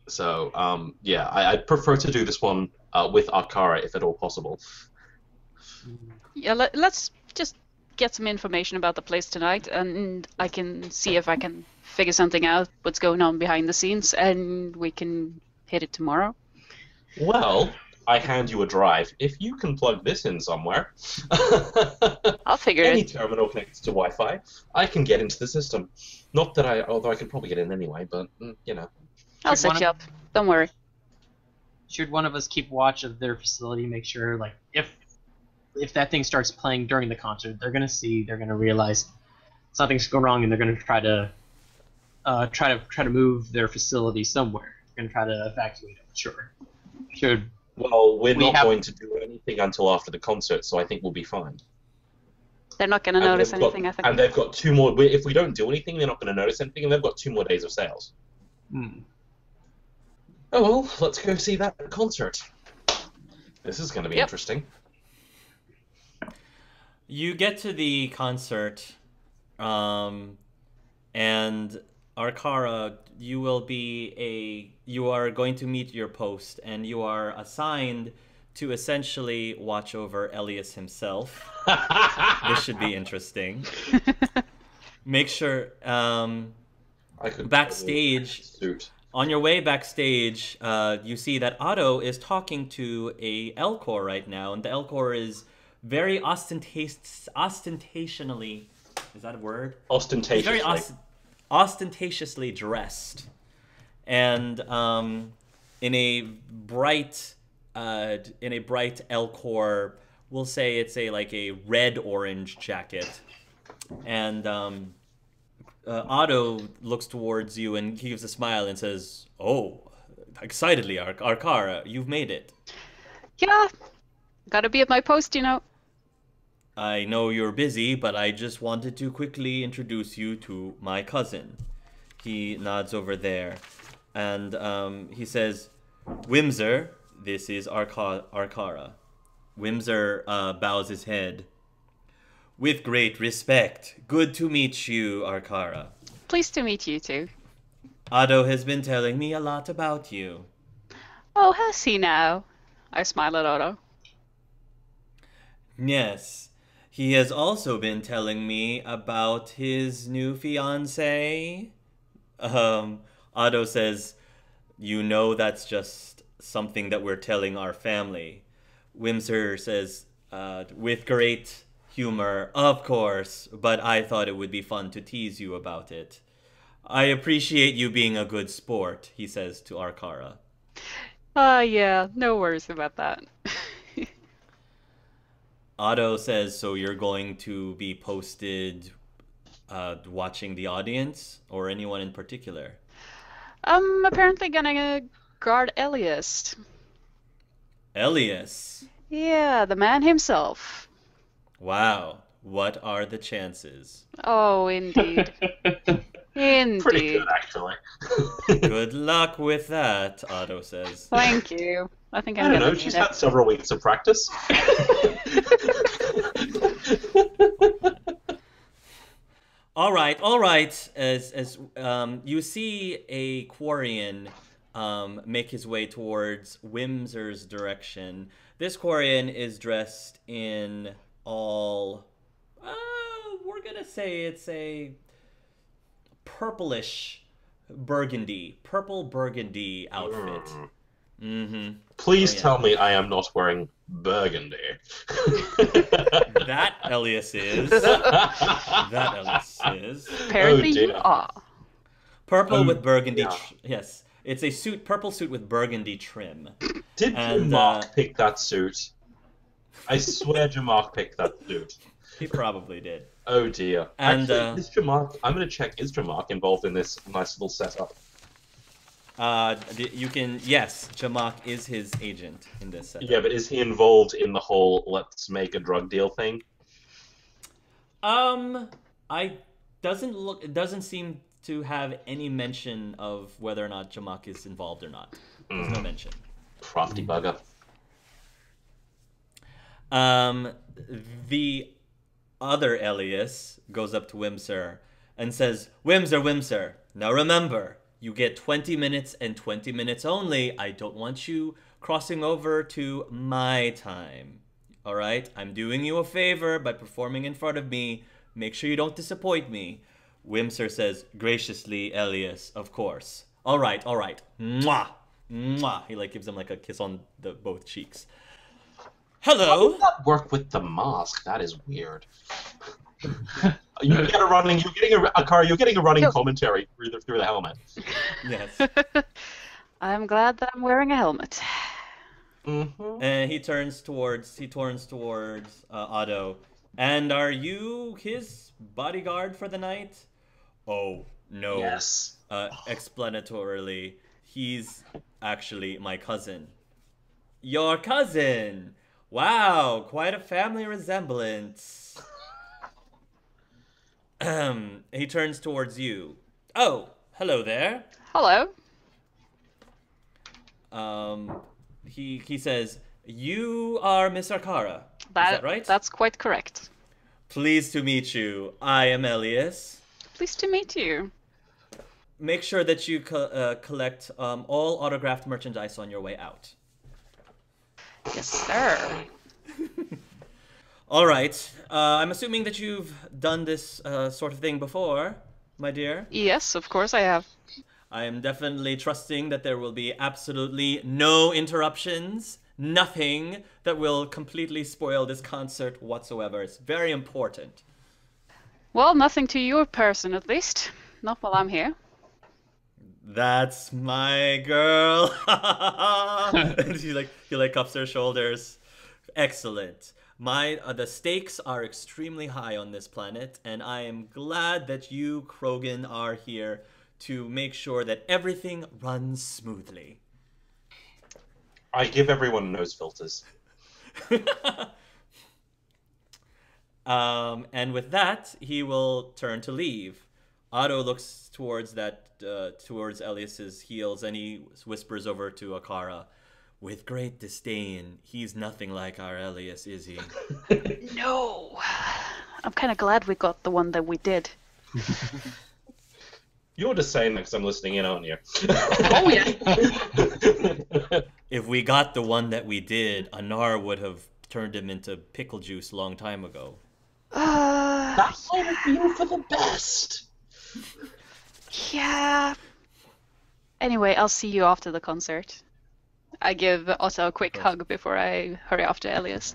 So, yeah, I'd prefer to do this one with Arkara if at all possible. Mm. Yeah, let's just get some information about the place tonight, and I can see if I can figure something out, what's going on behind the scenes, and we can hit it tomorrow. Well, I hand you a drive. If you can plug this in somewhere, I'll figure any it. terminal connected to Wi-Fi, I can get into the system. Not that although I could probably get in anyway, but you know. I'll Should one set of you up. Don't worry. should one of us keep watch of their facility, make sure like if that thing starts playing during the concert, they're gonna realize something's going wrong, and they're gonna try to move their facility somewhere. They're gonna try to evacuate it. Sure. Should Well, we're we not have? going to do anything until after the concert, so I think we'll be fine. They're not gonna And notice they've got anything, I think. and they've got two more. If we don't do anything, they're not going to notice anything, and they've got 2 more days of sales. Hmm. Oh well, let's go see that concert. This is going to be Yep. interesting. You get to the concert, and Arkara, you are going to meet your post, and you are assigned to essentially watch over Elias himself. This should be interesting. Make sure, I could backstage, suit. on your way backstage, you see that Otto is talking to a Elcor right now, and the Elcor is very ostentatiously, is that a word? He's very Ostentatiously. ostentatiously dressed, and in a bright, Elcor, we'll say it's a red orange jacket, and Otto looks towards you and he gives a smile and says, "Oh, excitedly, Arkara, you've made it. Yeah, gotta be at my post, you know. I know you're busy, but I just wanted to quickly introduce you to my cousin." He nods over there, and he says, "Whimser, this is Arkara." Whimser bows his head. "With great respect. Good to meet you, Arkara. Pleased to meet you too. Otto has been telling me a lot about you." Oh, has he now? I smile at Otto. "Yes. He has also been telling me about his new fiancée." Otto says, "You know that's just something that we're telling our family." Wimser says, with great humor, "Of course, but I thought it would be fun to tease you about it." "I appreciate you being a good sport," he says to Arkara. Yeah, no worries about that. Otto says, "So you're going to be posted watching the audience or anyone in particular?" I'm apparently gonna guard Elias. Elias. Yeah, the man himself. Wow. What are the chances? Oh, indeed. Pretty Indeed. good, actually. Good luck with that, Otto says. Thank you. I think I I'm don't gonna know. need She's it. had several weeks of practice. All right, all right. As you see a Quarian make his way towards Wimser's direction. This Quarian is dressed in all. We're gonna say it's a purplish burgundy, purple burgundy outfit. Mm-hmm. Oh Please yeah. tell me I am not wearing burgundy. That Elias is. That Elias is. Apparently you dear. are. Purple Oh, with burgundy. yeah. Yes, it's a suit, purple suit with burgundy trim. Did And, Jamark pick that suit? I swear Jamark picked that suit. He probably did. Oh dear. And, Actually, is Jamark? I'm going to check. Is Jamark involved in this nice little setup? You can. Yes, Jamak is his agent in this setup. Yeah, but is he involved in the whole "let's make a drug deal" thing? I doesn't look. It doesn't seem to have any mention of whether or not Jamak is involved or not. There's no mention. Crafty bugger. Um, the other Elias goes up to Wimser and says, "Wimser, Wimser, now remember, You get 20 minutes and 20 minutes only. I don't want you crossing over to my time. All right? I'm doing you a favor by performing in front of me. Make sure you don't disappoint me. Wimser says, graciously, Elias, of course. All right. Mwah. Mwah. He like gives him like a kiss on both cheeks. Hello. How does that work with the mask? That is weird. You're getting a running commentary through the helmet. Yes. I'm glad that I'm wearing a helmet. Mm-hmm. And he turns towards Otto. And are you his bodyguard for the night? Oh, no. Yes. Explanatorily, he's actually my cousin. Your cousin! Wow, quite a family resemblance. He turns towards you. Oh, hello there. Hello. He says, you are Miss Arkara. Is that right? That's quite correct. Pleased to meet you. I am Elias. Pleased to meet you. Make sure that you collect all autographed merchandise on your way out. Yes, sir. All right. I'm assuming that you've done this sort of thing before, my dear. Yes, of course I have. I am definitely trusting that there will be absolutely no interruptions, nothing that will completely spoil this concert whatsoever. It's very important. Well, nothing to your person, at least. Not while I'm here. That's my girl. And he cups her shoulders. Excellent. The stakes are extremely high on this planet, and I am glad that you, Krogan, are here to make sure that everything runs smoothly. I give everyone nose filters. And with that, he will turn to leave. Otto looks towards Elias's heels, and he whispers over to Akara, with great disdain, he's nothing like our Elias, is he? No. I'm kind of glad we got the one that we did. You're just saying that because I'm listening in, aren't you? Oh, yeah. If we got the one that we did, Anar would have turned him into pickle juice a long time ago. That might have been for the best. Yeah. Anyway, I'll see you after the concert. I give Otto a quick hug before I hurry off to Elias.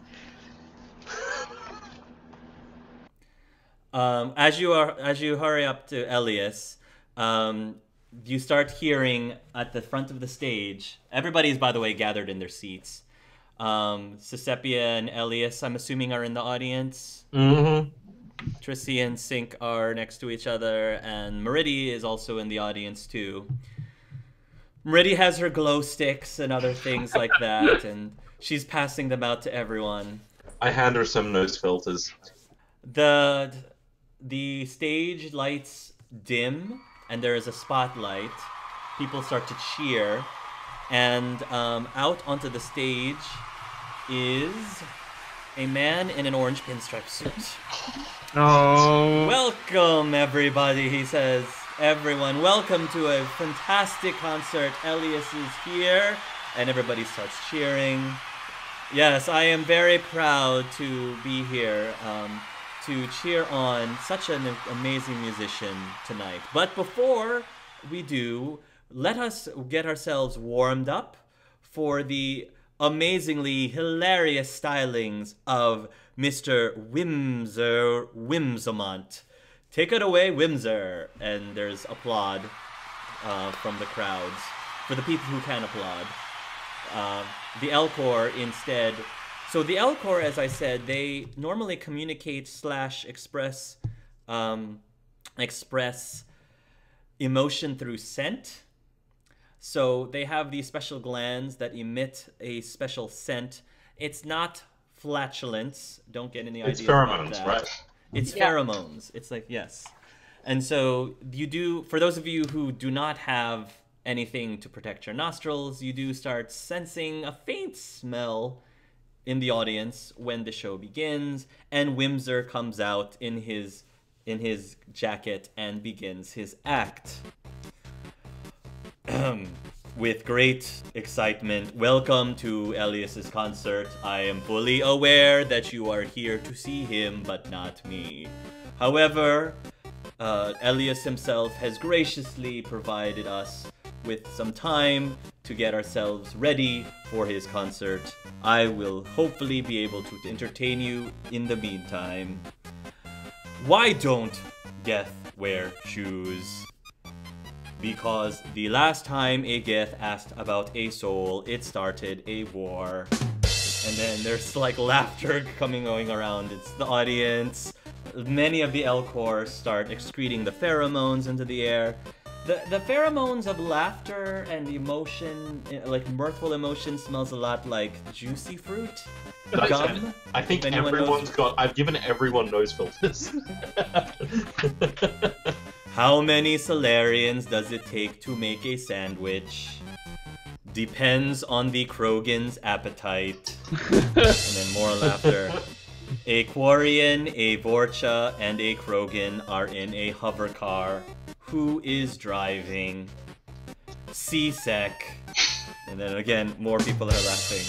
As you hurry up to Elias, you start hearing at the front of the stage. Everybody's, by the way, gathered in their seats. Sesepia and Elias, I'm assuming, are in the audience. Mm-hmm. Trissy and Sync are next to each other, and Meridi is also in the audience too. Meridi has her glow sticks and other things like that, and she's passing them out to everyone. I hand her some nose filters. The stage lights dim, and there is a spotlight. People start to cheer, and out onto the stage is a man in an orange pinstripe suit. Oh. Welcome, everybody, he says. Everyone, welcome to a fantastic concert. Elias is here, and everybody starts cheering. Yes, I am very proud to be here to cheer on such an amazing musician tonight. But before we do, let us get ourselves warmed up for the amazingly hilarious stylings of Mr. Wimser Whimsamont. Take it away, Wimser. And there's applaud from the crowds for the people who can applaud. The Elcor instead. So the Elcor, as I said, they normally communicate / express emotion through scent. So they have these special glands that emit a special scent. It's not flatulence. Don't get any ideas about pheromones, that. right? It's pheromones. It's like, yes. And so you do, for those of you who do not have anything to protect your nostrils, you do start sensing a faint smell in the audience when the show begins, and Wimser comes out in his jacket and begins his act. With great excitement, welcome to Elias's concert. I am fully aware that you are here to see him, but not me. However, Elias himself has graciously provided us with some time to get ourselves ready for his concert. I will hopefully be able to entertain you in the meantime. Why don't Geth wear shoes? Because the last time a Geth asked about a soul, it started a war. And then there's like laughter going around. It's the audience. Many of the Elcor start excreting the pheromones into the air. The pheromones of laughter and emotion, like mirthful emotion, smells a lot like juicy fruit. Gum. I think everyone's got. I've given everyone nose filters. How many Solarians does it take to make a sandwich? Depends on the Krogan's appetite. And then more laughter. A Quarian, a Vorcha, and a Krogan are in a hover car. Who is driving? CSEC. And then again, more people are laughing.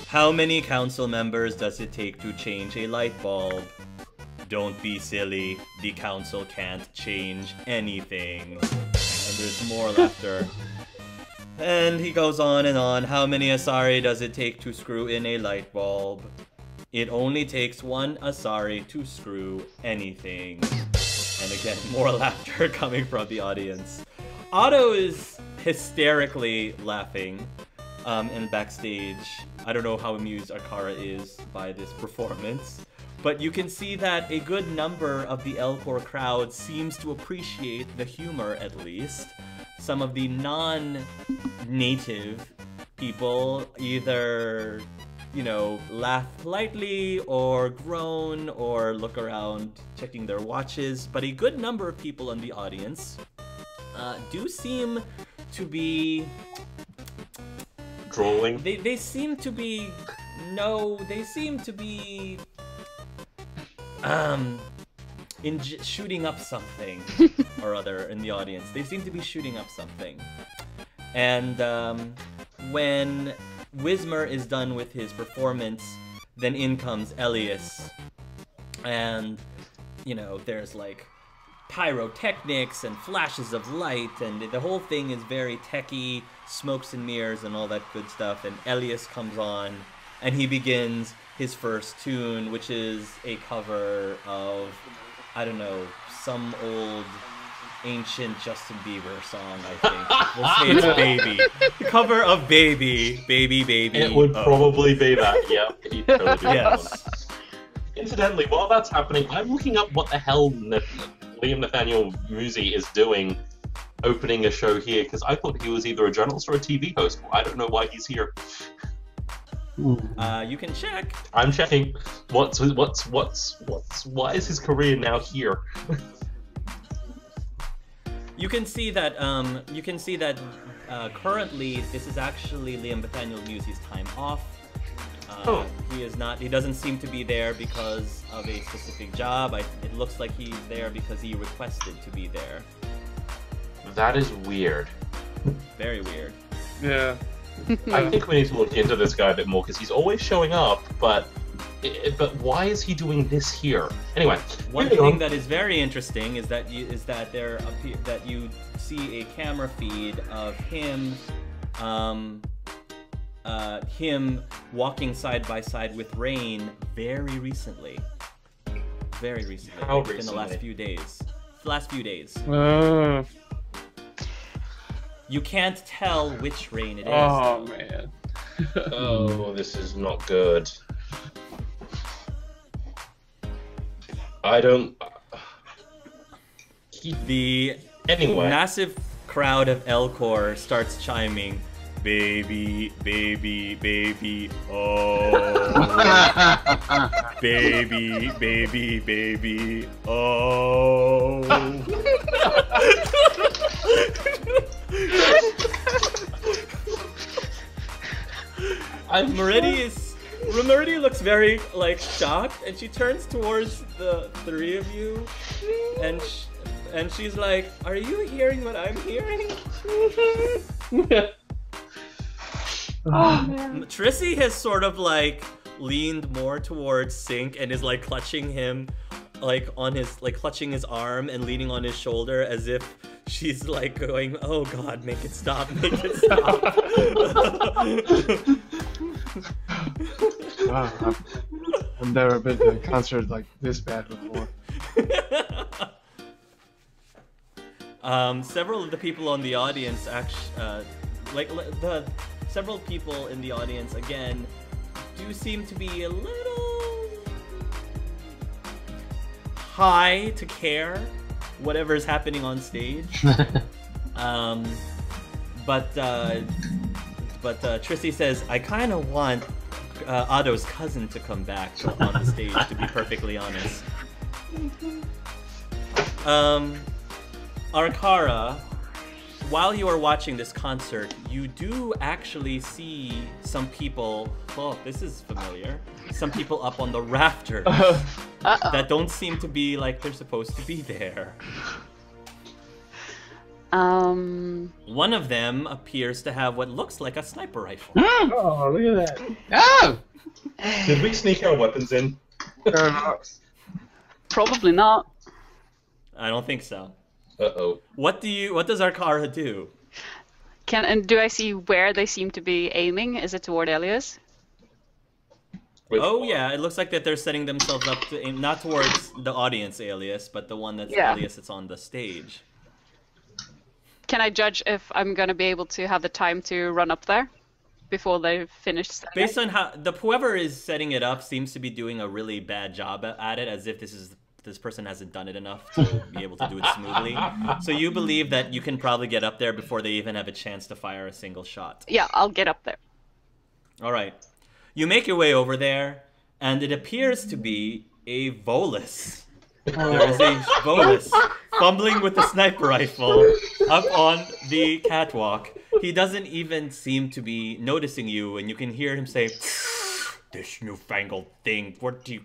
How many council members does it take to change a light bulb? Don't be silly. The council can't change anything. And there's more laughter. And he goes on and on. How many Asari does it take to screw in a light bulb? It only takes one Asari to screw anything. And again, more laughter coming from the audience. Otto is hysterically laughing in backstage. I don't know how amused Akara is by this performance, but you can see that a good number of the Elcor crowd seems to appreciate the humor, at least. Some of the non-native people either, you know, laugh politely or groan or look around checking their watches, but a good number of people in the audience do seem to be drawing. They seem to be shooting up something or other in the audience. They seem to be shooting up something. And when Wismer is done with his performance, then in comes Elias. And, you know, there's like pyrotechnics and flashes of light, and the whole thing is very techy, smokes and mirrors and all that good stuff. And Elias comes on and he begins his first tune, which is a cover of, I don't know, some old ancient Justin Bieber song, I think. We'll say it's Baby. The cover of Baby. Baby, Baby. It would probably be that, yeah. He'd totally do Yes. that one. Incidentally, while that's happening, I'm looking up what the hell Liam Nathaniel Musi is doing opening a show here, because I thought he was either a journalist or a TV host. I don't know why he's here. You can check. I'm checking. Why is his career now here? You can see that. Currently, this is actually Liam Nathaniel Musi's time off. He is not. He doesn't seem to be there because of a specific job. It looks like he's there because he requested to be there. That is weird. Very weird. Yeah. I think we need to look into this guy a bit more, because he's always showing up, but why is he doing this here? Anyway, one thing that is very interesting is that you see a camera feed of him, him walking side by side with Rain very recently. Very recently. How within the last few days. You can't tell which Rain it is. Oh, man. Oh, this is not good. I don't... The Anyway. massive crowd of Elcor starts chiming, "Baby, baby, baby, oh, baby, baby, baby, oh." Meridy looks very shocked, and she turns towards the three of you, and she's like, "Are you hearing what I'm hearing?" Oh man. Trissy has sort of like leaned more towards Sync and is like clutching him, like on his, like clutching his arm and leaning on his shoulder as if she's like going, "Oh God, make it stop, make it stop." Wow, I've never been to a concert like this bad before. Several of the people on the audience several people in the audience again do seem to be a little high to care whatever is happening on stage. But Trissy says, "I kind of want Otto's cousin to come back on the stage, to be perfectly honest." Arkara, while you are watching this concert, you do actually see some people. Oh, this is familiar. Some people up on the rafters that don't seem to be like they're supposed to be there. One of them appears to have what looks like a sniper rifle. Oh, look at that. Oh! Did we sneak our weapons in? Probably not. I don't think so. Uh-oh. What does Arkara do? Do I see where they seem to be aiming? Is it toward Elias? Oh yeah, it looks like that they're setting themselves up to aim not towards the audience Alias, but the one that's Alias that's on the stage. Can I judge if I'm gonna be able to have the time to run up there before they finish setting Based it? on how whoever is setting it up seems to be doing a really bad job at it, as if this person hasn't done it enough to be able to do it smoothly. So you believe that you can probably get up there before they even have a chance to fire a single shot. Yeah, I'll get up there. All right. You make your way over there, and it appears to be a Volus. There is a Volus fumbling with a sniper rifle up on the catwalk. He doesn't even seem to be noticing you, and you can hear him say, "This newfangled thing,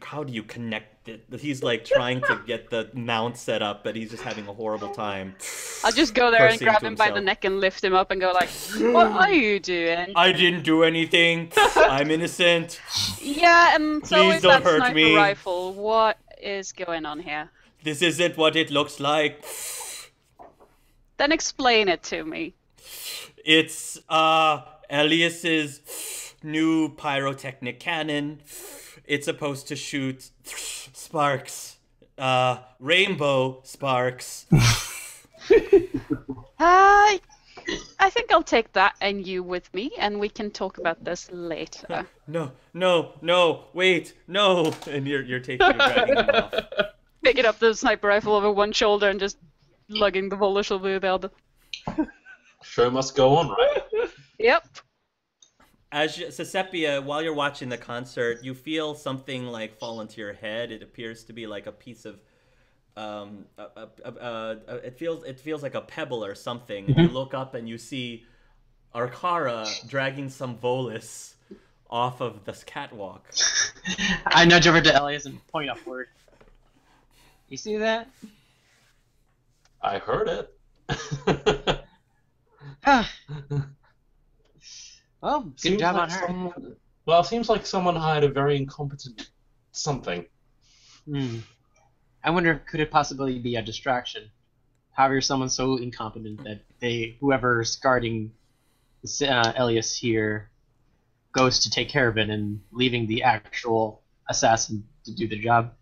how do you connect it?" He's like trying to get the mount set up, but he's just having a horrible time. I'll just go there and Cursing grab to him by the himself. neck and lift him up and go like, "What are you doing?" I didn't do anything. I'm innocent. Yeah, and so Please is don't that hurt sniper me. rifle. What is going on here? This isn't what it looks like. Then explain it to me. It's Elias's new pyrotechnic cannon. It's supposed to shoot sparks, rainbow sparks. I think I'll take that and you with me, and we can talk about this later. No, wait, no! And you're dragging him off. Picking up the sniper rifle over one shoulder and just lugging the Volus over the other. Show must go on, right? Yep. Sesepia, while you're watching the concert, you feel something like fall into your head. It appears to be like a piece of, it feels like a pebble or something. And you look up and you see Arkara dragging some Volus off of this catwalk. I nudge over to Elias and point upward. You see that? I heard it. Well, good Seems job like on her. Well, it seems like someone hired a very incompetent something. I wonder, could it possibly be a distraction? However, someone's so incompetent that whoever's guarding Elias here goes to take care of it and leaving the actual assassin to do the job.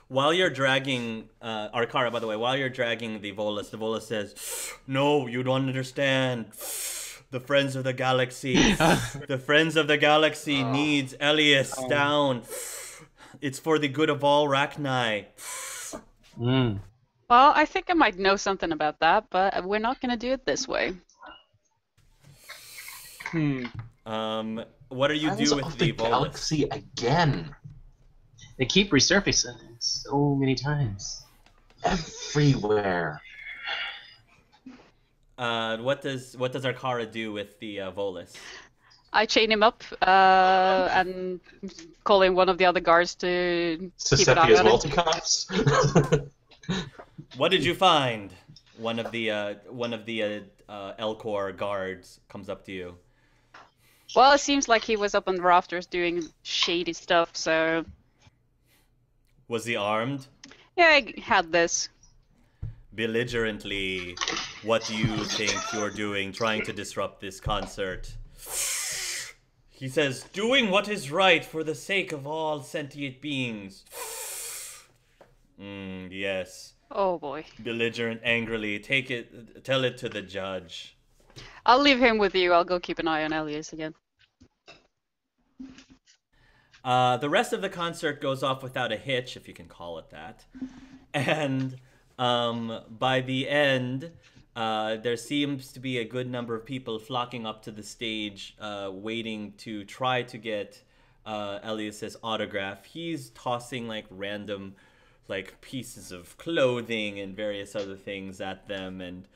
While you're dragging Arkara, by the way, while you're dragging the Volus says, "No, you don't understand. The Friends of the Galaxy, the Friends of the Galaxy needs Elias down. It's for the good of all Rachni." Well, I think I might know something about that, but we're not going to do it this way. What do you Friends do with of the the Volus? Galaxy again. They keep resurfacing so many times. Everywhere. What does Arkara do with the Volus? I chain him up and call in one of the other guards to keep an eye Sesepia's on it. multi-cuffs. What did you find? one of the Elcor guards comes up to you. Well, it seems like he was up on the rafters doing shady stuff, so Was he armed? yeah, I had this. Belligerently, what do you think you're doing, trying to disrupt this concert? He says, doing what is right for the sake of all sentient beings. Yes. Oh boy. Belligerent angrily, tell it to the judge. I'll leave him with you. I'll go keep an eye on Elias again. The rest of the concert goes off without a hitch, if you can call it that. And by the end, there seems to be a good number of people flocking up to the stage, waiting to try to get Elias's autograph. He's tossing like random pieces of clothing and various other things at them, and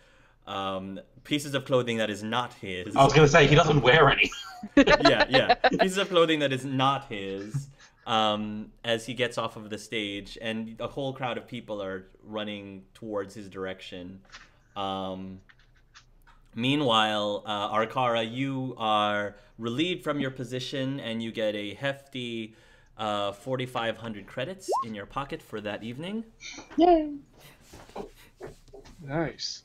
pieces of clothing that is not his. I was going to say, he doesn't wear any. yeah. Pieces of clothing that is not his, as he gets off of the stage, and a whole crowd of people are running towards his direction. Meanwhile, Arkara, you are relieved from your position, and you get a hefty 4,500 credits in your pocket for that evening. Yay! Nice.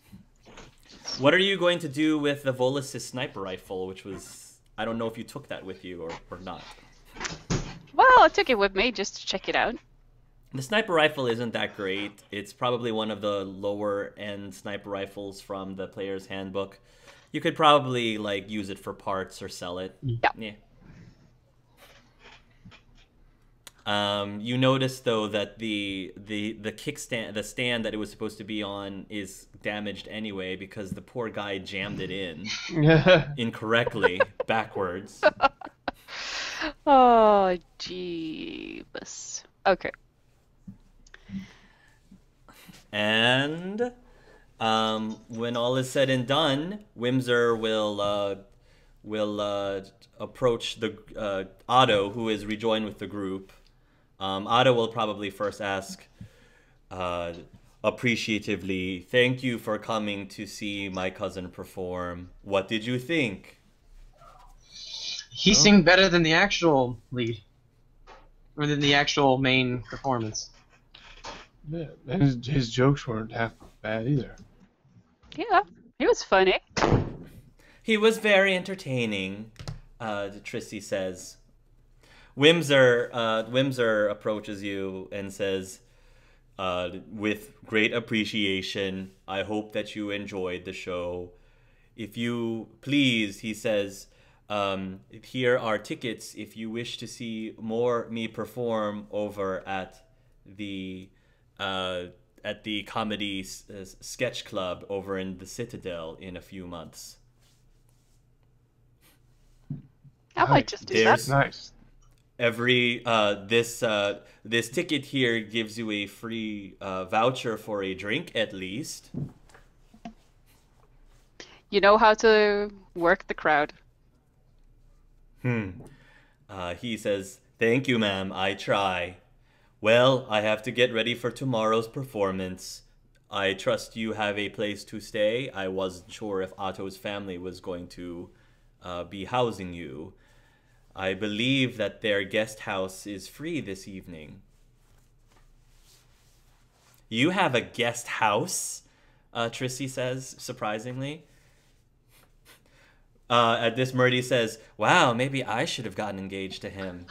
What are you going to do with the Volus's sniper rifle, which was... I don't know if you took that with you or not. Well, I took it with me just to check it out. The sniper rifle isn't that great. It's probably one of the lower-end sniper rifles from the player's handbook. You could probably use it for parts or sell it. Yeah. You notice though that the kickstand, the stand that it was supposed to be on, is damaged anyway because the poor guy jammed it in incorrectly backwards. Oh, jeebus. Okay. And when all is said and done, Whimser will approach the Otto, who is rejoined with the group. Otto will probably first ask, appreciatively, thank you for coming to see my cousin perform. What did you think? He sang better than the actual lead. Or than the actual main performance. Yeah, and his jokes weren't half bad either. Yeah, he was funny. He was very entertaining, Trissy says. Whimser approaches you and says, with great appreciation, I hope that you enjoyed the show. If you please, he says, here are tickets if you wish to see more me perform over at the comedy sketch club over in the Citadel in a few months. I might just do that. Nice. Every this ticket here gives you a free voucher for a drink at least. You know how to work the crowd. He says, thank you, ma'am, I try. Well, I have to get ready for tomorrow's performance. I trust you have a place to stay. I wasn't sure if Otto's family was going to be housing you. I believe that their guest house is free this evening. You have a guest house? Trissy says, surprisingly. At this, Murdy says, wow, maybe I should have gotten engaged to him.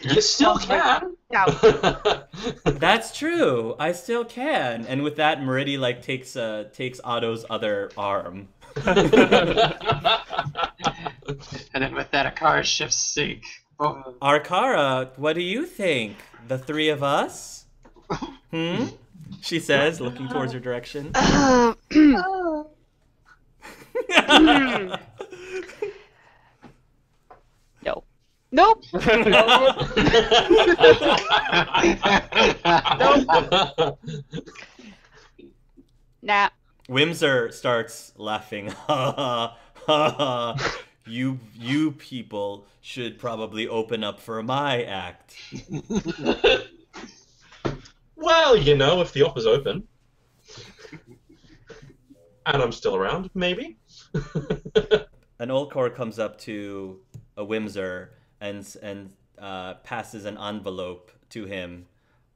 You still can. That's true. I still can. And with that, Murdy takes Otto's other arm. And then with that, Akara shifts sync. Oh. Arkara, what do you think? The three of us? She says, looking towards your direction. No. Nope. Nah. Whimser starts laughing. Ha ha ha ha. You people should probably open up for my act. Well, if the offer's open, and I'm still around, maybe. An Olcor comes up to a Whimser and passes an envelope to him.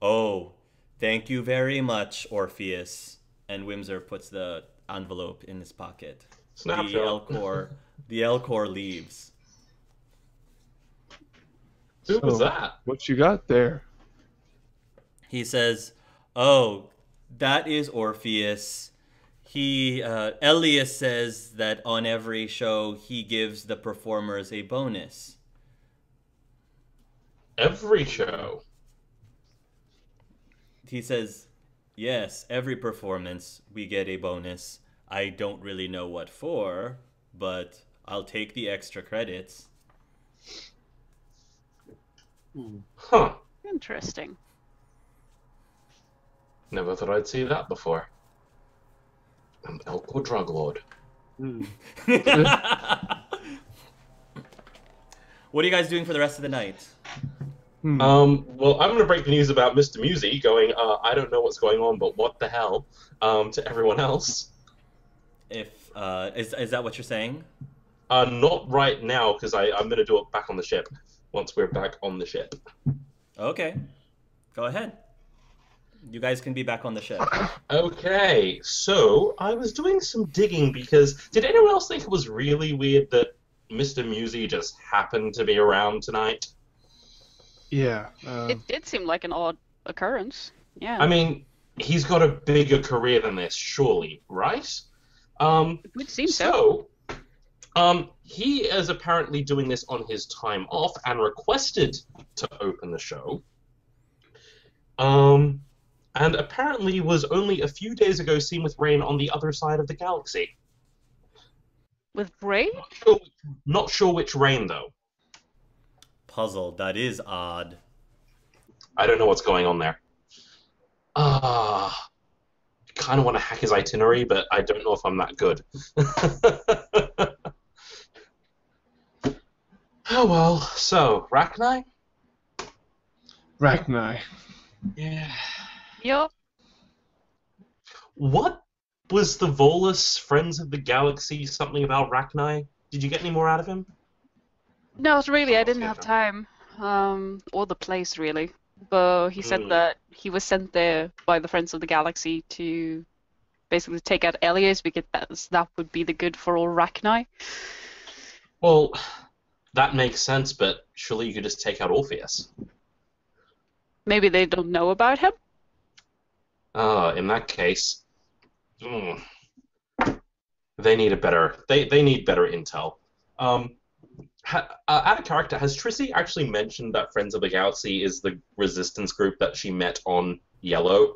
Oh, thank you very much, Orpheus. And Whimser puts the envelope in his pocket. Snapshot. The Elcor leaves. Who was that? What you got there? He says, "Oh, that is Orpheus. Elias says that on every show he gives the performers a bonus." Every show. He says, "Yes, every performance we get a bonus. I don't really know what for, but I'll take the extra credits." Huh. Interesting. Never thought I'd see that before. An Elcor drug lord. What are you guys doing for the rest of the night? Well, I'm going to break the news about Mr. Musi going, I don't know what's going on, but what the hell, to everyone else. Is that what you're saying? Not right now, because I'm going to do it back on the ship, once we're back on the ship. Okay. Go ahead. You guys can be back on the ship. Okay, so I was doing some digging because did anyone else think it was really weird that Mr. Musi just happened to be around tonight? Yeah. It did seem like an odd occurrence. Yeah. I mean, he's got a bigger career than this, surely, right? It would seem so. He is apparently doing this on his time off and requested to open the show. And apparently was only a few days ago seen with Rain on the other side of the galaxy. With Ray? Not sure which Rain, though. Puzzled. That is odd. I don't know what's going on there. Kind of want to hack his itinerary, but I don't know if I'm that good. Oh well, so, Rachni? Rachni. Yeah. Yup. What was the Volus Friends of the Galaxy something about Rachni? Did you get any more out of him? Not really. I didn't have time. Or the place, really. But he said that he was sent there by the Friends of the Galaxy to basically take out Elias because that would be the good for all Rachni. Well, that makes sense, but surely you could just take out Orpheus. Maybe they don't know about him? In that case, they need they need better intel. Out of character, has Trissy actually mentioned that Friends of the Galaxy is the resistance group that she met on Yellow?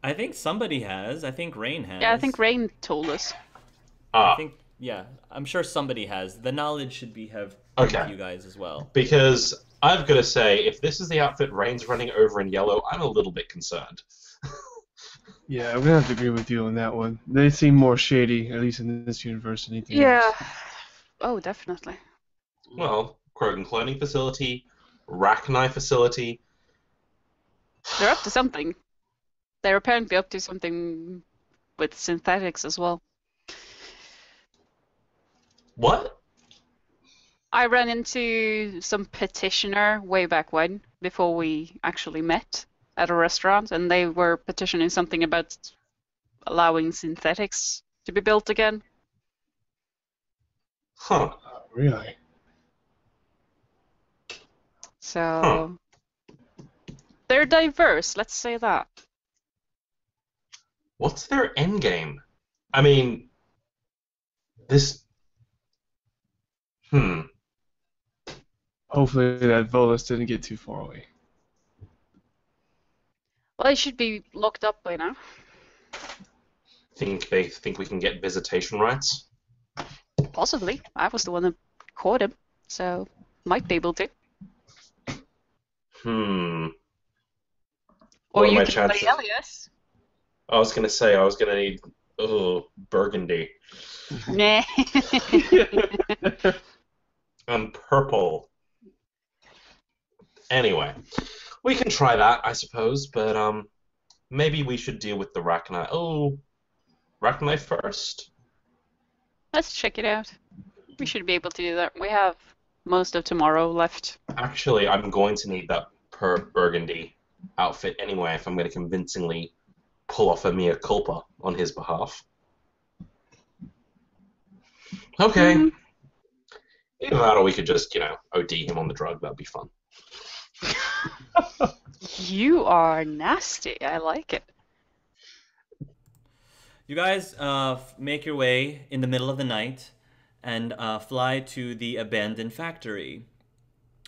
I think somebody has. I think Rain has. Yeah, I think Rain told us. I'm sure somebody has. The knowledge should have Okay. with you guys as well. Because I've got to say, if this is the outfit Rain's running over in Yellow, I'm a little bit concerned. Yeah, I'm gonna have to agree with you on that one. They seem more shady, at least in this universe, than anything Yeah. else. Oh, definitely. Well, Krogan Cloning Facility, Rachni Facility. They're up to something. They're apparently up to something with synthetics as well. What? I ran into some petitioner way back when, before we actually met at a restaurant, and they were petitioning something about allowing synthetics to be built again. Huh. Really? So they're diverse, let's say that. What's their endgame? I mean, this... Hopefully that Volus didn't get too far away. Well, they should be locked up by now. Think they think we can get visitation rights? Possibly. I was the one that caught him, so might be able to. What Or are you my can chances? play Elias. I was gonna say, I was gonna need... burgundy. Nah. And purple. Anyway. We can try that, I suppose, but maybe we should deal with the Rachni. Oh, Rachni first? Let's check it out. We should be able to do that. We have most of tomorrow left. Actually, I'm going to need that per burgundy outfit anyway if I'm going to convincingly pull off a mea culpa on his behalf. Okay. Mhm. Either that or we could just, OD him on the drug. That'd be fun. You are nasty. I like it. You guys make your way in the middle of the night and fly to the abandoned factory.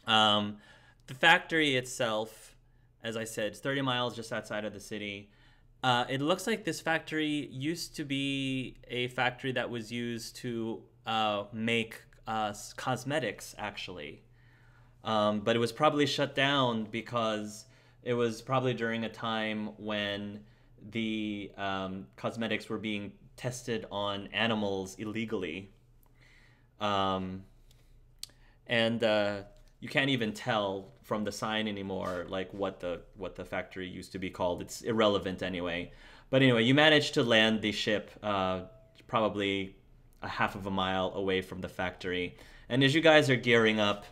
The factory itself, as I said, is 30 miles just outside of the city. It looks like this factory used to be a factory that was used to make cosmetics, actually. But it was probably shut down because it was probably during a time when the cosmetics were being tested on animals illegally. And you can't even tell from the sign anymore, like what the factory used to be called. It's irrelevant anyway. But anyway, you managed to land the ship probably a half of a mile away from the factory. And as you guys are gearing up,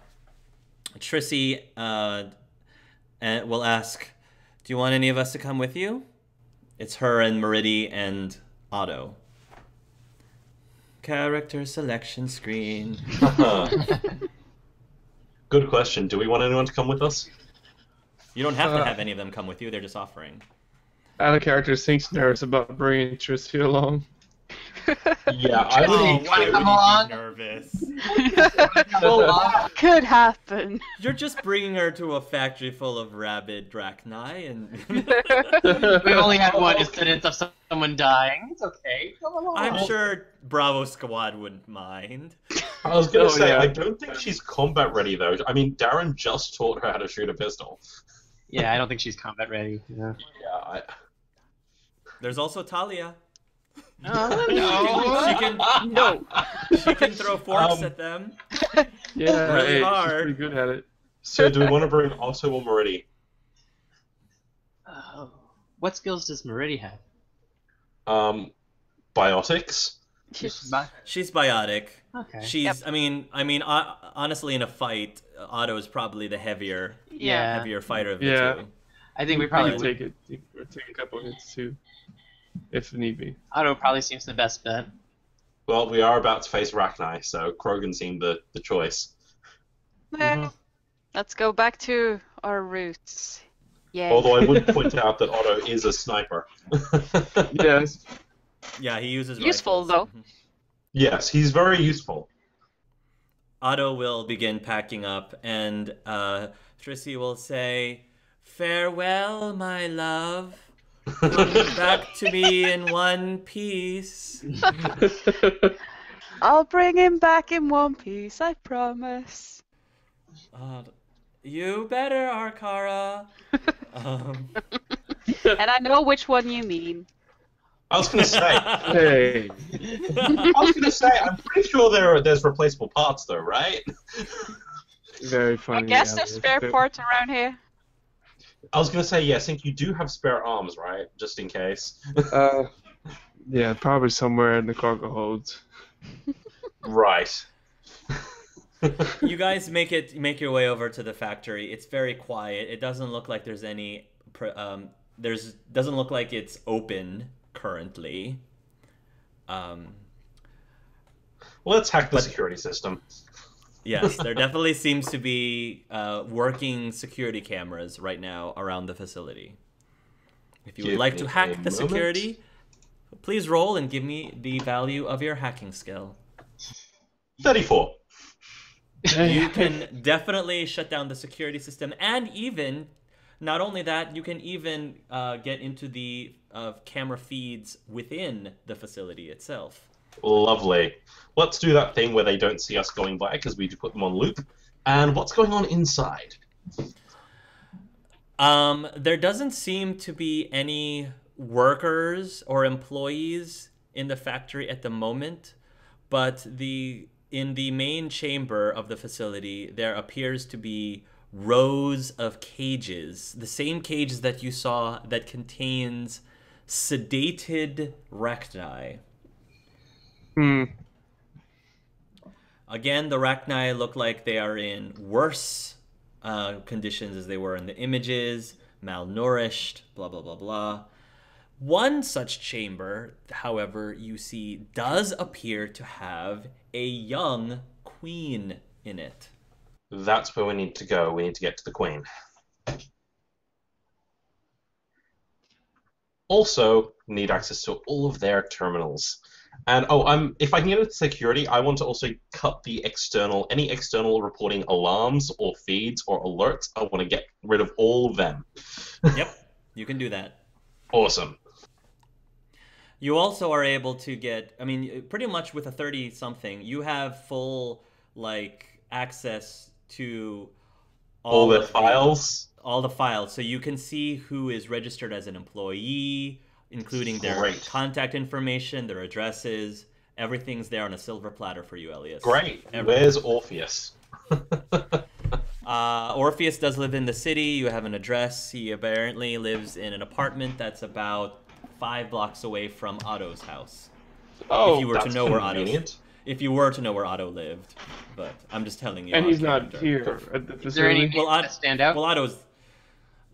Trissy will ask, "Do you want any of us to come with you?" It's her and Meridi and Otto. Character selection screen. Good question. Do we want anyone to come with us? You don't have to have any of them come with you. They're just offering. Out of character thinks nervous about bringing Trissy along. Yeah, I would. wanna come along? Nervous. Well, could happen. You're just bringing her to a factory full of rabid Drachni, and We only had one incident of someone dying. It's okay. Come along. I'm sure Bravo Squad wouldn't mind. I was gonna say, yeah. I don't think she's combat ready though. I mean, Darren just taught her how to shoot a pistol. Yeah, I don't think she's combat ready. Yeah. Yeah. There's also Talia. No. She can No. she can throw forks at them. Yeah, Really hey, hard. she's pretty good at it. So, do we want to bring Otto or Meridi? What skills does Meridi have? Biotics. She's biotic. Okay. She's. Yep. I mean, honestly, in a fight, Otto is probably the heavier Yeah. fighter of the Yeah. two. I think we Probably probably take a couple hits too, if need be. Otto probably seems the best bet. Well, we are about to face Rachni, so Krogan seemed the choice. Eh, Let's go back to our roots. Yay. Although I would point out that Otto is a sniper. Yes. Yeah, he uses Useful, rifles. though. Yes, he's very useful. Otto will begin packing up, and Trissy will say, "Farewell, my love. Back to me in one piece." I'll bring him back in one piece, I promise. You better, Arkara. And I know which one you mean. I was gonna say. Hey. I'm pretty sure there's replaceable parts though, right? Very I funny. guess yeah, there's it's spare very- parts around here. I was gonna say, yeah, I think you do have spare arms, right? Just in case. Yeah, probably somewhere in the cargo holds. Right. You guys make your way over to the factory. It's very quiet. It doesn't look like there's any. Doesn't look like it's open currently. Let's hack the security system. Yes, there definitely seems to be working security cameras right now around the facility. If you would Give like me to a hack the moment. security, please roll and give me the value of your hacking skill. 34. You can definitely shut down the security system, and even, not only that, you can even get into the camera feeds within the facility itself. Lovely. Let's do that thing where they don't see us going by because we put them on loop. And what's going on inside? There doesn't seem to be any workers or employees in the factory at the moment, but in the main chamber of the facility, there appears to be rows of cages, the same cages that you saw that contains sedated Rachni. Again, the Rachni look like they are in worse conditions as they were in the images, malnourished, blah, blah, blah, blah. One such chamber, however, you see does appear to have a young queen in it. That's where we need to go. We need to get to the Queen. Also, need access to all of their terminals. And if I can get into security, I want to also cut the any external reporting alarms or feeds or alerts. I want to get rid of all of them. Yep, you can do that. Awesome. You also are able to get, I mean, pretty much with a 30-something, you have full, access to all the files? All the files. So you can see who is registered as an employee, including their contact information, their addresses. Everything's there on a silver platter for you, Elias. Great. Where's Orpheus? Orpheus does live in the city. You have an address. He apparently lives in an apartment that's about 5 blocks away from Otto's house. Oh, if you were that's to know where convenient. If you were to know where Otto lived, but I'm just telling you. And on he's not character. here at the Is there any facility. names that stand out? Well, Otto's.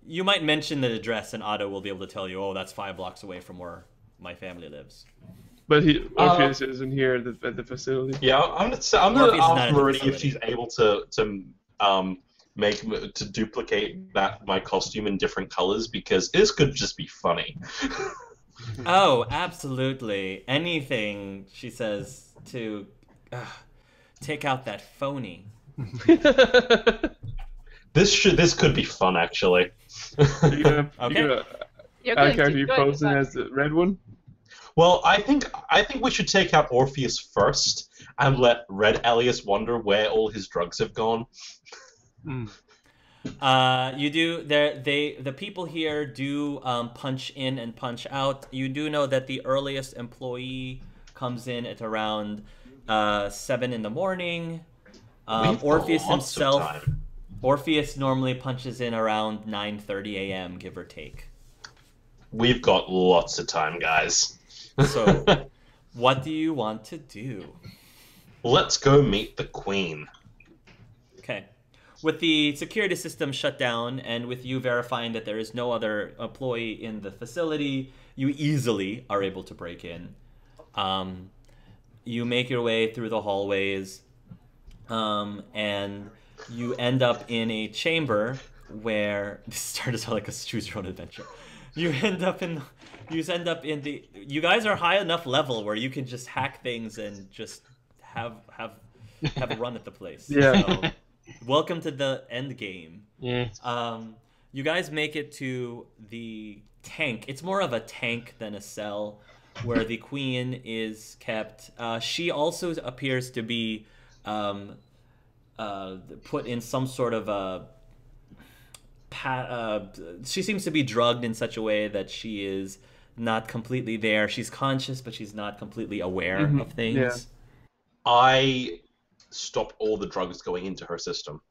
You might mention the address, and Otto will be able to tell you, "Oh, that's 5 blocks away from where my family lives." But Orpheus isn't here at the facility. Yeah, I'm gonna Orpheus is not ask in the Marie if facility. she's able to duplicate my costume in different colors, because this could just be funny. Oh, absolutely. Anything, she says, to take out that phony. This could be fun, actually. You gonna You're add going character to you enjoy posing this, as the red one? Well, I think we should take out Orpheus first and let Red Elias wonder where all his drugs have gone. You do the people here do punch in and punch out. You do know that the earliest employee comes in at around 7 in the morning. We've got Orpheus lots of himself. time. Orpheus normally punches in around 9:30 a.m. give or take. We've got lots of time, guys. So, what do you want to do? Let's go meet the Queen. Okay. With the security system shut down and with you verifying that there is no other employee in the facility, you easily are able to break in. You make your way through the hallways, and you end up in a chamber where this started to sound like a choose your own adventure. You end up in the. You guys are high enough level where you can just hack things and just have a run at the place. Yeah. So, welcome to the end game. Yeah. You guys make it to the tank. It's more of a tank than a cell where the queen is kept. She also appears to be put in some sort of a... she seems to be drugged in such a way that she is not completely there. She's conscious, but she's not completely aware of things. Yeah. I stopped all the drugs going into her system.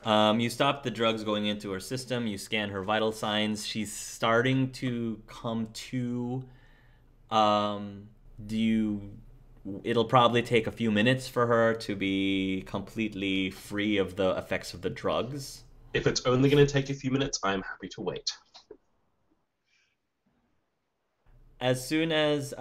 You stop the drugs going into her system. You scan her vital signs. She's starting to come to. It'll probably take a few minutes for her to be completely free of the effects of the drugs. If it's only going to take a few minutes, I'm happy to wait. As soon as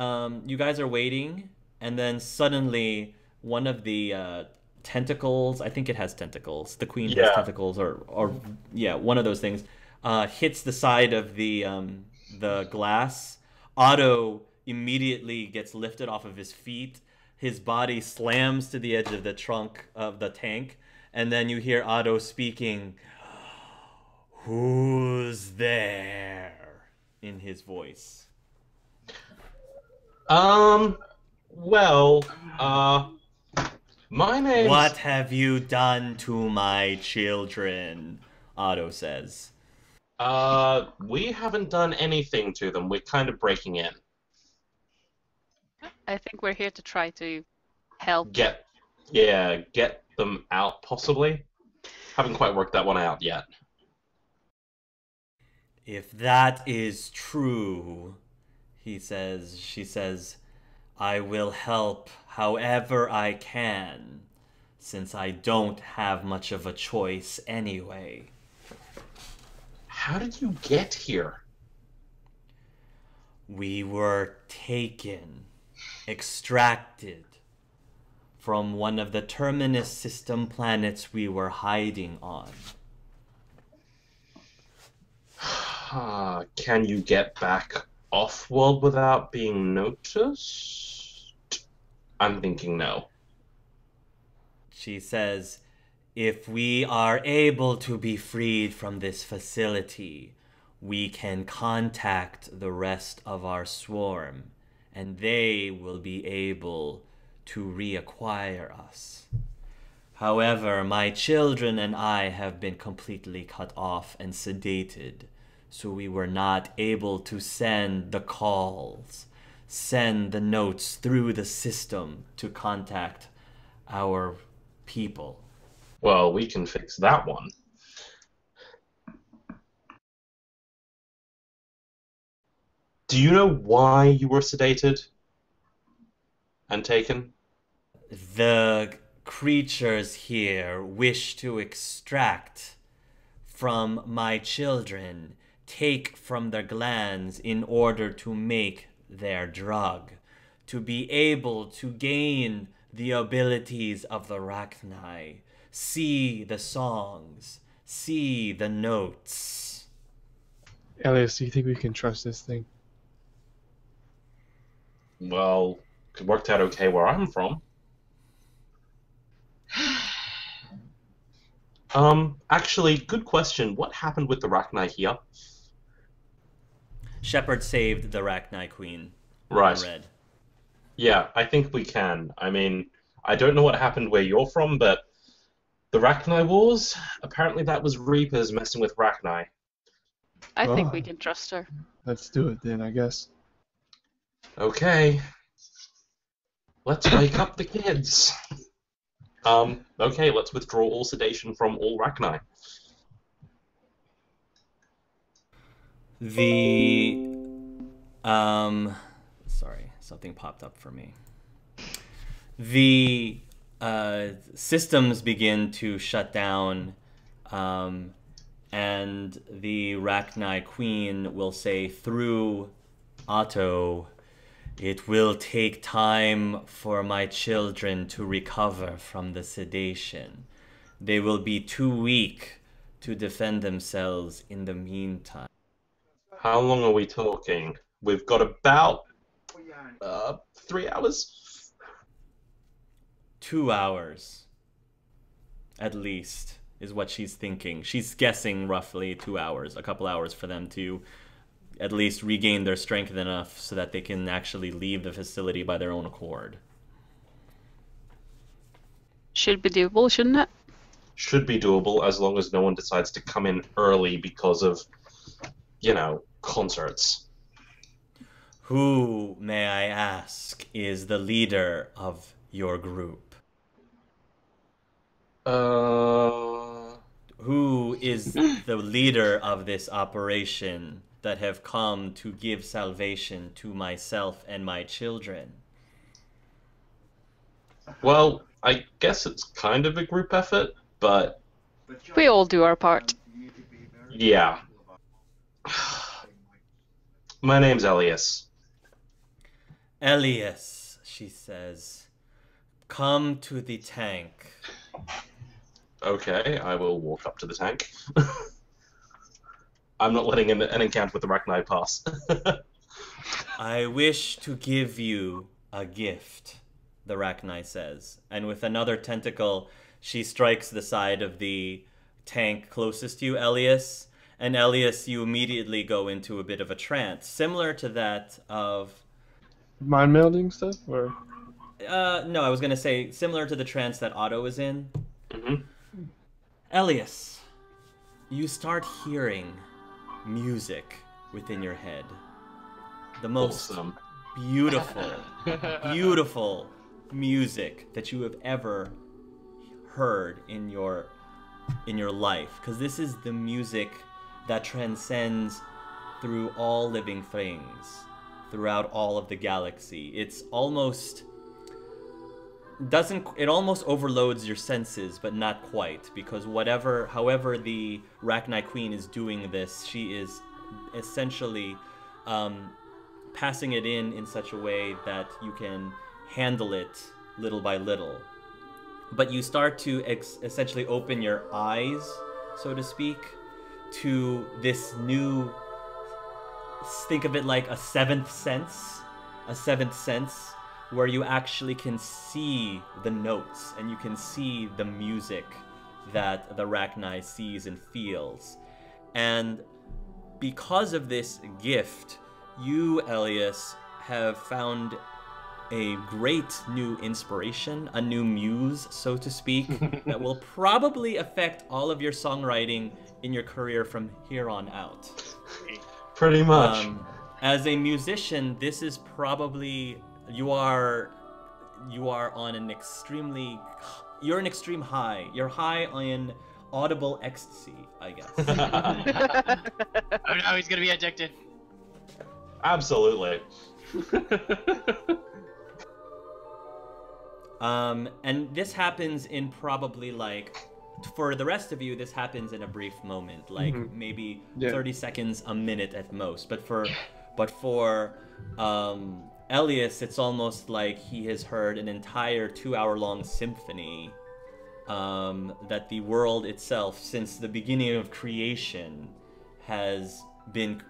you guys are waiting, and then suddenly one of the tentacles, I think it has tentacles, the queen has tentacles, or one of those things, hits the side of the glass. Otto immediately gets lifted off of his feet. His body slams to the edge of the trunk of the tank, and then you hear Otto speaking, "Who's there?" in his voice. Well, my name's... What have you done to my children? Otto says. We haven't done anything to them. We're kind of breaking in. I think we're here to try to help. Get them out, possibly. Haven't quite worked that one out yet. If that is true, she says, I will help however I can, since I don't have much of a choice anyway. How did you get here? We were taken, extracted from one of the Terminus system planets we were hiding on. Can you get back off-world without being noticed? I'm thinking no. She says, if we are able to be freed from this facility, we can contact the rest of our swarm, and they will be able to reacquire us. However, my children and I have been completely cut off and sedated, so we were not able to send the calls, send the notes through the system to contact our people. Well, we can fix that one. Do you know why you were sedated and taken? The creatures here wish to extract from my children, take from their glands in order to make their drug, to be able to gain the abilities of the Rachni, see the songs, see the notes. Elias, do you think we can trust this thing? Well, it worked out okay where I'm from. Actually, good question. What happened with the Rachni here? Shepard saved the Rachni Queen. Right. Red. Yeah, I think we can. I mean, I don't know what happened where you're from, but the Rachni Wars, apparently that was Reapers messing with Rachni. I think Well, we can trust her. Let's do it then, I guess. Okay. Let's wake up the kids. Okay, let's withdraw all sedation from all Rachni. Sorry, something popped up for me. The systems begin to shut down, and the Rachni Queen will say through Otto, it will take time for my children to recover from the sedation. They will be too weak to defend themselves in the meantime. How long are we talking? We've got about 3 hours? 2 hours, at least, is what she's thinking. She's guessing roughly 2 hours, a couple hours for them to at least regain their strength enough so that they can actually leave the facility by their own accord. Should be doable, shouldn't it? Should be doable as long as no one decides to come in early because of, you know, concerts. Who, may I ask, is the leader of your group? Who is the leader of this operation that have come to give salvation to myself and my children? Well, I guess it's kind of a group effort, but We all do our part. yeah. My name's Elias. Elias, she says, come to the tank. Okay, I will walk up to the tank. I'm not letting an encounter with the Rachni pass. I wish to give you a gift, the Rachni says. And with another tentacle, she strikes the side of the tank closest to you, Elias. And Elias, you immediately go into a bit of a trance, similar to that of... Mind melding stuff, or? No, I was going to say similar to the trance that Otto is in. Mm-hmm. Elias, you start hearing music within your head. The most Awesome. beautiful, beautiful music that you have ever heard in your in your life, because this is the music that transcends through all living things, throughout all of the galaxy. It almost overloads your senses, but not quite, because however the Rachni Queen is doing this, she is essentially passing it in such a way that you can handle it little by little. But you start to essentially open your eyes, so to speak, to this new, think of it like a seventh sense, where you actually can see the notes and you can see the music that the Rachni sees and feels. And because of this gift, you, Elias, have found a great new inspiration, a new muse, so to speak, that will probably affect all of your songwriting in your career from here on out. Pretty much. As a musician, this is probably, you are on an extreme high. You're high on audible ecstasy, I guess. Oh no, he's gonna be addicted. Absolutely. And this happens in probably for the rest of you, this happens in a brief moment, maybe 30 seconds, a minute at most. But for Elias, it's almost like he has heard an entire 2-hour-long symphony that the world itself, since the beginning of creation, has been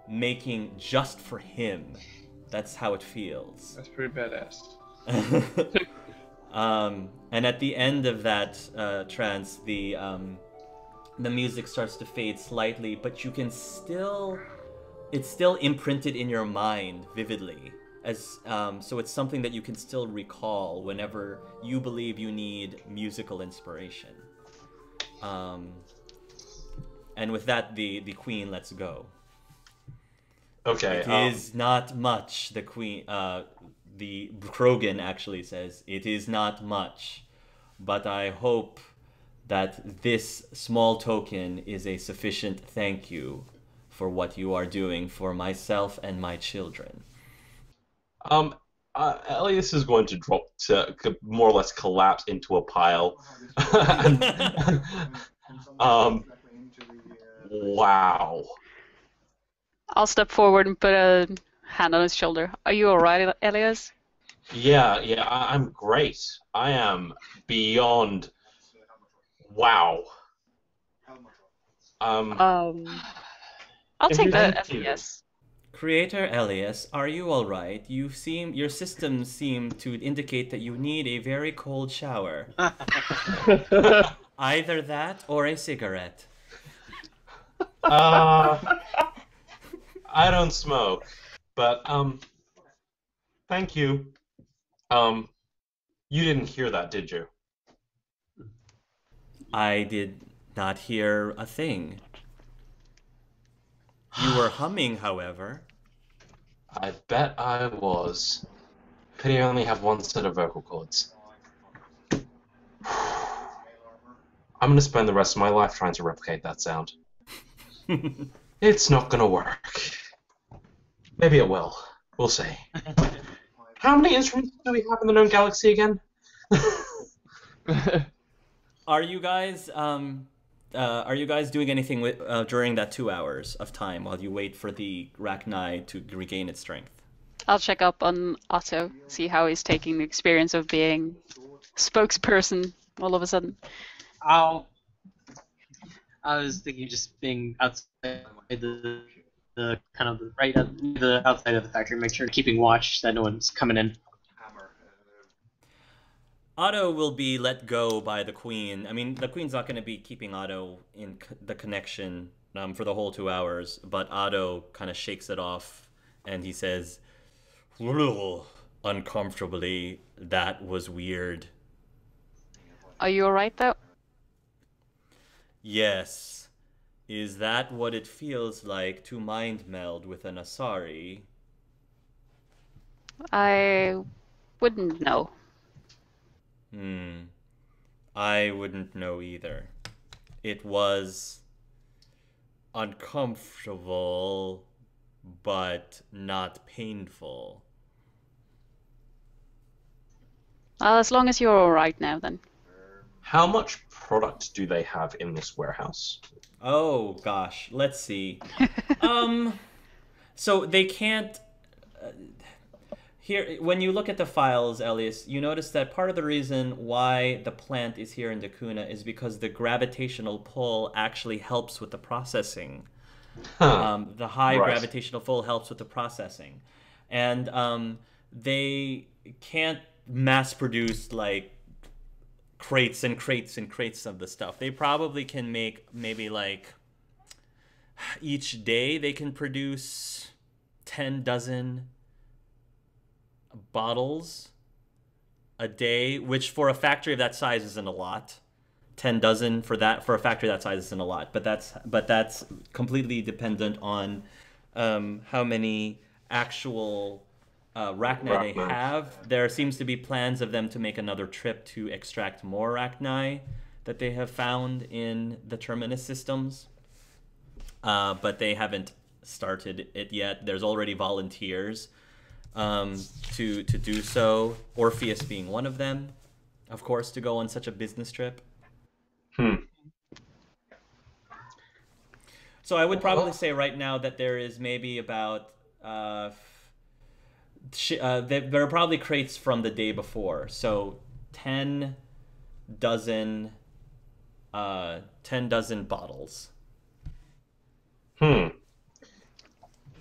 making just for him. That's how it feels. That's pretty badass. And at the end of that trance, the music starts to fade slightly, but you can it's still imprinted in your mind vividly, so it's something that you can still recall whenever you believe you need musical inspiration. And with that, the queen lets go. Okay. It is not much, the queen. The Krogan actually says, "It is not much, but I hope that this small token is a sufficient thank you for what you are doing for myself and my children." Elias is going to more or less collapse into a pile. Wow. I'll step forward and put a hand on his shoulder. Are you alright, Elias? Yeah, I'm great. I am beyond wow. I'll take that as a yes. Creator Elias, are you alright? Your systems seem to indicate that you need a very cold shower. Either that or a cigarette. I don't smoke, but thank you. You didn't hear that, did you? I did not hear a thing. You were humming, however. I bet I was. Pity I only have one set of vocal cords. I'm gonna spend the rest of my life trying to replicate that sound. It's not gonna work. Maybe it will. We'll see. How many instruments do we have in the known galaxy again? Are you guys doing anything during that 2 hours of time while you wait for the Rachni to regain its strength? I'll check up on Otto, see how he's taking the experience of being spokesperson all of a sudden. I was thinking just being outside the kind of right at the outside of the factory, make sure keeping watch that no one's coming in. Otto will be let go by the queen. I mean, the queen's not going to be keeping Otto in the connection for the whole 2 hours, but Otto kind of shakes it off and he says, uncomfortably, that was weird. Are you alright though? Yes. Is that what it feels like to mind meld with an Asari? I wouldn't know. I wouldn't know either. It was uncomfortable, but not painful. As long as you're all right now, then. How much product do they have in this warehouse? Oh gosh, let's see. So they can't. Here, when you look at the files, Elias, you notice that part of the reason why the plant is here in Dakuna is because the gravitational pull actually helps with the processing. Huh. The high Right. gravitational pull helps with the processing, and they can't mass produce like crates and crates and crates of the stuff. They probably can make maybe like each day they can produce 10 dozen bottles a day, which for a factory of that size isn't a lot. 10 dozen for a factory that size isn't a lot, but that's completely dependent on how many actual Rachni they Rachni. have. There seems to be plans of them to make another trip to extract more Rachni that they have found in the Terminus systems, but they haven't started it yet. There's already volunteers to do so, Orpheus being one of them, of course, to go on such a business trip. So I would probably say right now that there is maybe about there are probably crates from the day before. So 10 dozen bottles.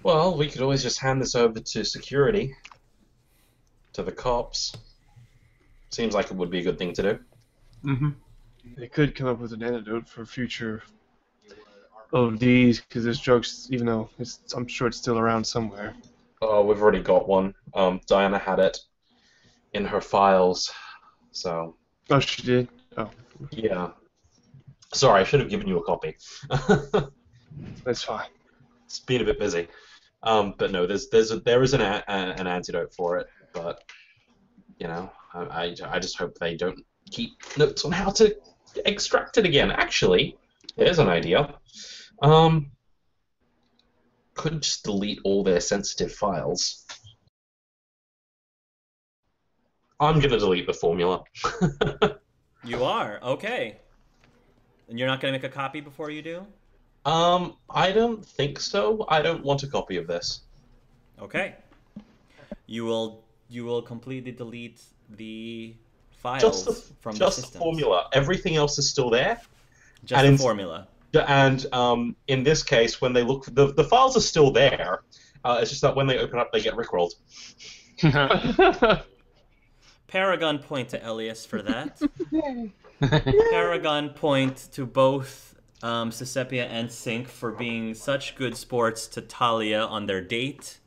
Well, we could always just hand this over to security, to the cops. Seems like it would be a good thing to do. Mm-hmm. They could come up with an antidote for future ODs, because this drug's, even though I'm sure it's still around somewhere. Oh, we've already got one. Diana had it in her files, so Oh, she did? Oh, yeah. Sorry, I should have given you a copy. that's fine. It's been a bit busy. But no, there is an antidote for it. But you know, I just hope they don't keep notes on how to extract it again. Actually, there's an idea. Could just delete all their sensitive files. I'm gonna delete the formula. You are? Okay. And you're not going to make a copy before you do? I don't think so. I don't want a copy of this. Okay. You will completely delete the files from the Just the systems. formula. Everything else is still there. Just And the in- formula. And in this case, when they look, the files are still there. It's just that when they open up, they get rickrolled. Paragon point to Elias for that. Paragon point to both Sesepia and Sync for being such good sports to Talia on their date.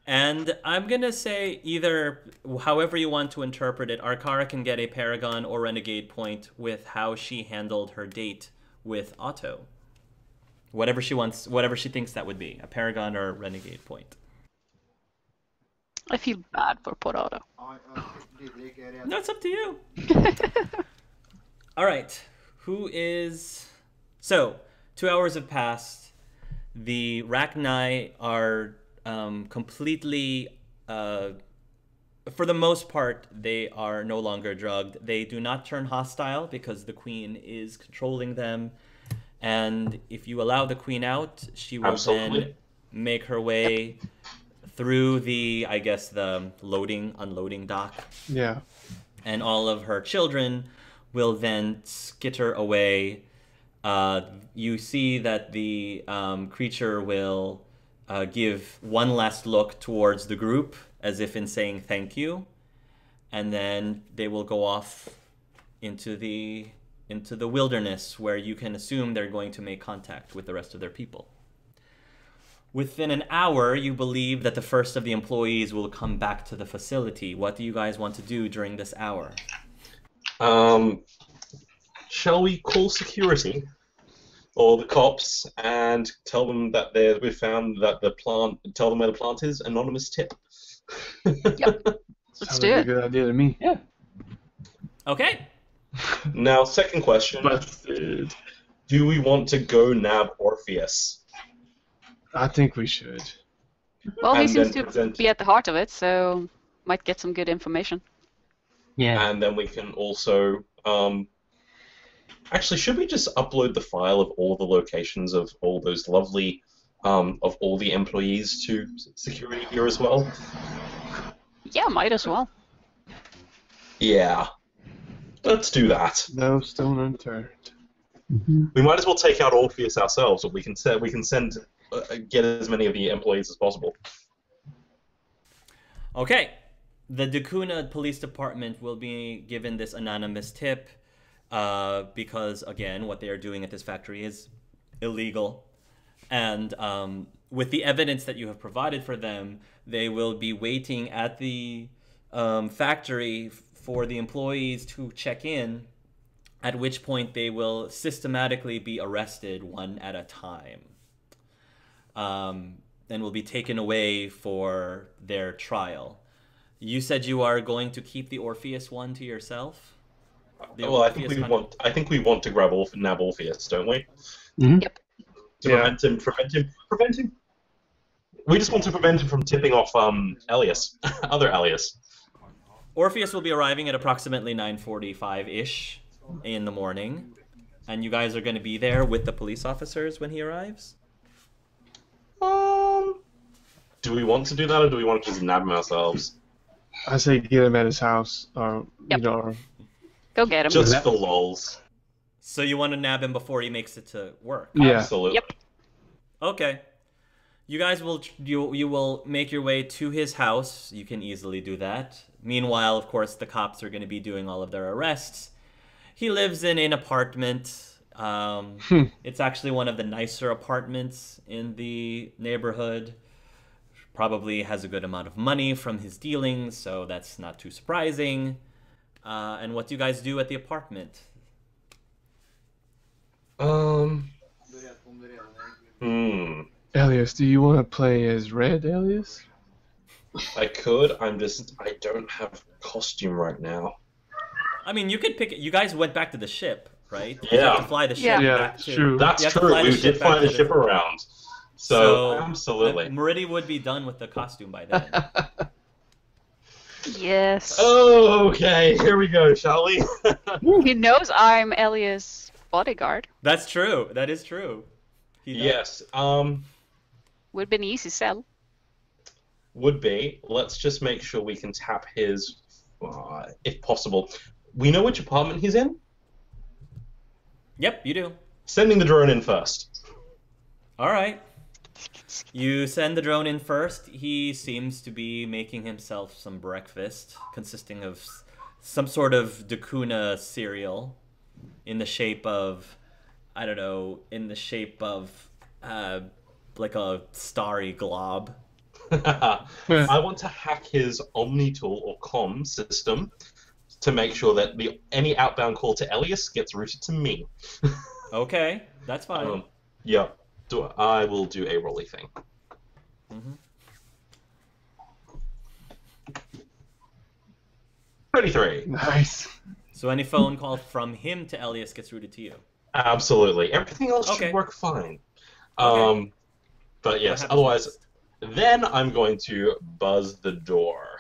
And I'm going to say either, however you want to interpret it, Arkara can get a Paragon or Renegade point with how she handled her date with Otto. Whatever she wants, whatever she thinks that would be, a Paragon or Renegade point. I feel bad for poor Otto. No, it's up to you. All right. Who is... So, 2 hours have passed. The Rachni are completely... for the most part, they are no longer drugged. They do not turn hostile because the queen is controlling them. And if you allow the queen out, she will Absolutely. then make her way through the, I guess, the unloading dock. Yeah. And all of her children will then skitter away. You see that the creature will give one last look towards the group, as if in saying thank you, and then they will go off into the wilderness, where you can assume they're going to make contact with the rest of their people. Within an hour, you believe that the first of the employees will come back to the facility. What do you guys want to do during this hour? Shall we call security or the cops and tell them that we found that the plant? Tell them where the plant is. Anonymous tip. Yep. Let's Sounds do like a it. good idea to me. Yeah. Okay. Now, second question. Busted. Do we want to go nab Orpheus? I think we should. Well, he And seems then to present- be at the heart of it, so might get some good information. Yeah. And then we can also... Actually, should we just upload the file of all the locations of all those lovely... of all the employees to security here as well? Yeah, might as well. Yeah. Let's do that. No stone unturned. We might as well take out Orpheus ourselves, or we can send get as many of the employees as possible. Okay. The Dakuna Police Department will be given this anonymous tip because, again, what they are doing at this factory is illegal. And with the evidence that you have provided for them, they will be waiting at the factory for the employees to check in, at which point they will systematically be arrested one at a time. And will be taken away for their trial. You said you are going to keep the Orpheus one to yourself? The Well, I think Orpheus we want to grab nab Orpheus, don't we? Yep. To Yeah. prevent him. We just want to prevent him from tipping off Elias, other Elias. Orpheus will be arriving at approximately 9:45-ish in the morning. And you guys are going to be there with the police officers when he arrives? Do we want to do that, or do we want to just nab him ourselves? I say get him at his house, or Yep. you know, or Go get him. Just for lols. So you want to nab him before he makes it to work? yeah. Absolutely. Yep. Okay. You guys will you will make your way to his house. You can easily do that. Meanwhile, of course, the cops are going to be doing all of their arrests. He lives in an apartment. It's actually one of the nicer apartments in the neighborhood. Probably has a good amount of money from his dealings, so that's not too surprising. And what do you guys do at the apartment? Elias, do you want to play as Red, Elias? I could. I don't have costume right now. I mean, you could pick it. You guys went back to the ship, right? You Yeah. have to fly the ship Yeah. Yeah, back it's to... true. That's You have to true. fly the We ship did back fly the to ship around. So absolutely. Meridian would be done with the costume by then. Yes. Okay, here we go, shall we? He knows I'm Elias' bodyguard. That's true. That is true. He does. Would Yes. have been easy sell. Would be. Let's just make sure we can tap his, if possible. We know which apartment he's in. Yep, you do. Sending the drone in first. All right. You send the drone in first. He seems to be making himself some breakfast, consisting of some sort of Dakuna cereal in the shape of, I don't know, like a starry glob. I want to hack his Omnitool or COM system to make sure that any outbound call to Elias gets routed to me. Okay, that's fine. Yeah. I will do a rolly thing. Mhm. 33. Nice. So any phone call from him to Elias gets routed to you. Absolutely. Everything else Okay. should work fine. Okay. But What yes, happens otherwise, next? then I'm going to buzz the door.